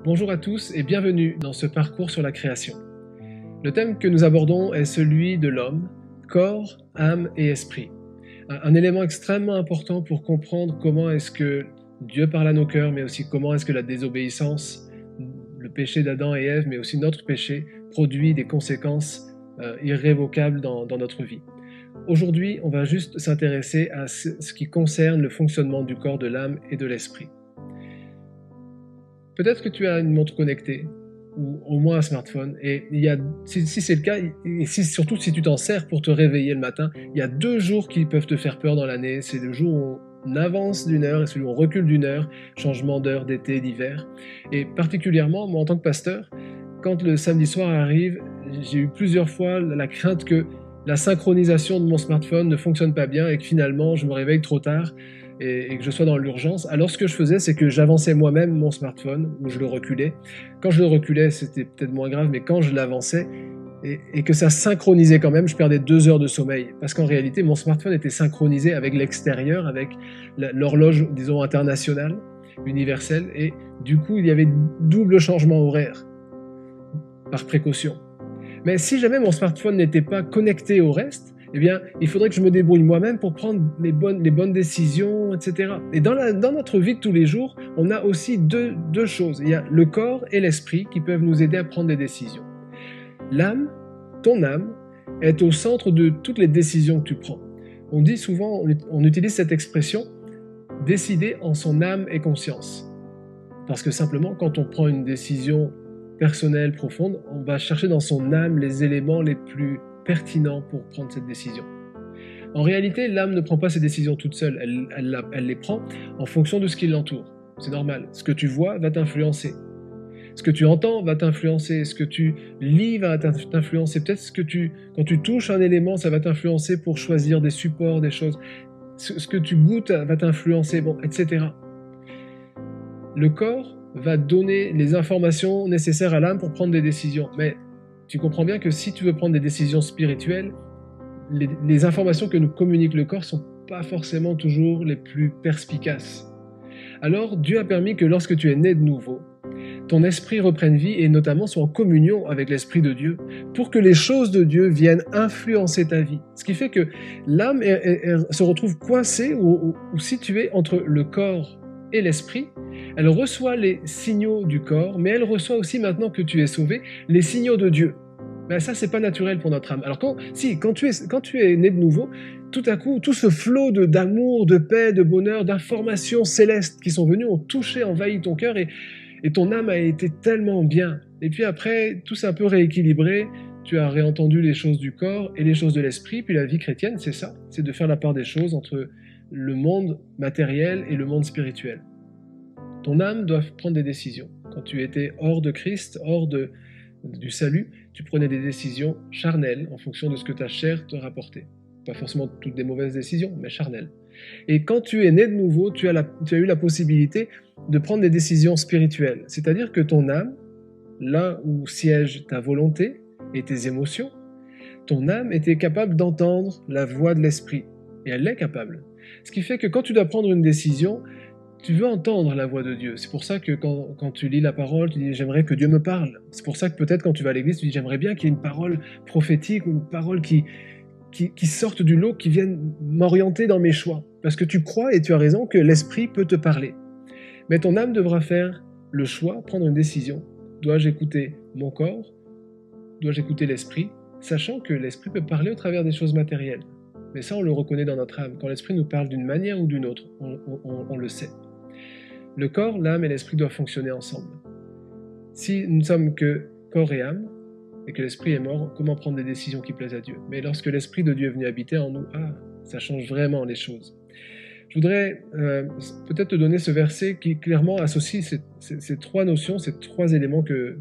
Bonjour à tous et bienvenue dans ce parcours sur la création. Le thème que nous abordons est celui de l'homme, corps, âme et esprit. Un élément extrêmement important pour comprendre comment est-ce que Dieu parle à nos cœurs, mais aussi comment est-ce que la désobéissance, le péché d'Adam et Ève, mais aussi notre péché, produit des conséquences irrévocables dans notre vie. Aujourd'hui, on va juste s'intéresser à ce qui concerne le fonctionnement du corps, de l'âme et de l'esprit. Peut-être que tu as une montre connectée, ou au moins un smartphone, et si c'est le cas, et surtout si tu t'en sers pour te réveiller le matin, il y a 2 jours qui peuvent te faire peur dans l'année. C'est le jour où on avance d'une heure et celui où on recule d'une heure, changement d'heure d'été, d'hiver. Et particulièrement, moi en tant que pasteur, quand le samedi soir arrive, j'ai eu plusieurs fois la crainte que la synchronisation de mon smartphone ne fonctionne pas bien et que finalement je me réveille trop tard et que je sois dans l'urgence. Alors ce que je faisais, c'est que j'avançais moi-même mon smartphone ou je le reculais. Quand je le reculais, c'était peut-être moins grave, mais quand je l'avançais et que ça synchronisait quand même, je perdais 2 heures de sommeil. Parce qu'en réalité, mon smartphone était synchronisé avec l'extérieur, avec l'horloge, disons, internationale, universelle, et du coup, il y avait double changement horaire, par précaution. Mais si jamais mon smartphone n'était pas connecté au reste, eh bien, il faudrait que je me débrouille moi-même pour prendre les bonnes décisions, etc. Et dans notre vie de tous les jours, on a aussi deux choses. Il y a le corps et l'esprit qui peuvent nous aider à prendre des décisions. L'âme, ton âme, est au centre de toutes les décisions que tu prends. On dit souvent, on utilise cette expression, décider en son âme et conscience. Parce que simplement, quand on prend une décision personnelle, profonde, on va chercher dans son âme les éléments les plus pertinents pour prendre cette décision. En réalité, l'âme ne prend pas ses décisions toute seule, elle les prend en fonction de ce qui l'entoure. C'est normal. Ce que tu vois va t'influencer. Ce que tu entends va t'influencer. Ce que tu lis va t'influencer. Peut-être quand tu touches un élément, ça va t'influencer pour choisir des supports, des choses. Ce que tu goûtes va t'influencer, bon, etc. Le corps va donner les informations nécessaires à l'âme pour prendre des décisions. Mais tu comprends bien que si tu veux prendre des décisions spirituelles, les informations que nous communique le corps ne sont pas forcément toujours les plus perspicaces. Alors Dieu a permis que lorsque tu es né de nouveau, ton esprit reprenne vie et notamment soit en communion avec l'Esprit de Dieu pour que les choses de Dieu viennent influencer ta vie. Ce qui fait que l'âme se retrouve coincée ou située entre le corps et l'esprit. Elle reçoit les signaux du corps, mais elle reçoit aussi, maintenant que tu es sauvé, les signaux de Dieu. Ben ça, c'est pas naturel pour notre âme. Alors quand tu es né de nouveau, tout à coup, tout ce flot d'amour, de paix, de bonheur, d'informations célestes qui sont venues ont touché, envahi ton cœur et ton âme a été tellement bien. Et puis après, tout s'est un peu rééquilibré, tu as réentendu les choses du corps et les choses de l'esprit, puis la vie chrétienne, c'est ça, c'est de faire la part des choses entre le monde matériel et le monde spirituel. Ton âme doit prendre des décisions. Quand tu étais hors de Christ, hors du salut, tu prenais des décisions charnelles en fonction de ce que ta chair te rapportait. Pas forcément toutes des mauvaises décisions, mais charnelles. Et quand tu es né de nouveau, tu as eu la possibilité de prendre des décisions spirituelles. C'est-à-dire que ton âme, là où siège ta volonté et tes émotions, ton âme était capable d'entendre la voix de l'esprit. Et elle l'est capable. Ce qui fait que quand tu dois prendre une décision, tu veux entendre la voix de Dieu. C'est pour ça que quand tu lis la parole, tu dis « j'aimerais que Dieu me parle ». C'est pour ça que peut-être quand tu vas à l'église, tu dis « j'aimerais bien qu'il y ait une parole prophétique ou une parole qui sorte du lot, qui vienne m'orienter dans mes choix ». Parce que tu crois, et tu as raison, que l'esprit peut te parler. Mais ton âme devra faire le choix, prendre une décision. Dois-je écouter mon corps? Dois-je écouter l'esprit? Sachant que l'esprit peut parler au travers des choses matérielles. Mais ça, on le reconnaît dans notre âme. Quand l'esprit nous parle d'une manière ou d'une autre, on le sait. Le corps, l'âme et l'esprit doivent fonctionner ensemble. Si nous ne sommes que corps et âme, et que l'esprit est mort, comment prendre des décisions qui plaisent à Dieu? Mais lorsque l'esprit de Dieu est venu habiter en nous, ça change vraiment les choses. Je voudrais peut-être te donner ce verset qui clairement associe ces 3 notions, ces 3 éléments que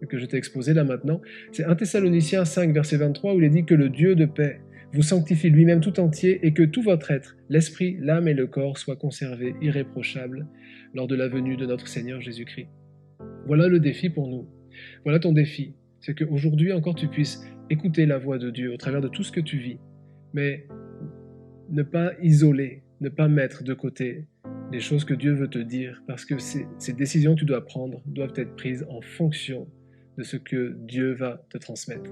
je t'ai exposés là maintenant. C'est 1 Thessaloniciens 5, verset 23, où il est dit que le Dieu de paix vous sanctifie lui-même tout entier et que tout votre être, l'esprit, l'âme et le corps, soient conservés irréprochables lors de la venue de notre Seigneur Jésus-Christ. Voilà le défi pour nous. Voilà ton défi. C'est qu'aujourd'hui encore tu puisses écouter la voix de Dieu au travers de tout ce que tu vis, mais ne pas isoler, ne pas mettre de côté les choses que Dieu veut te dire, parce que ces décisions que tu dois prendre doivent être prises en fonction de ce que Dieu va te transmettre.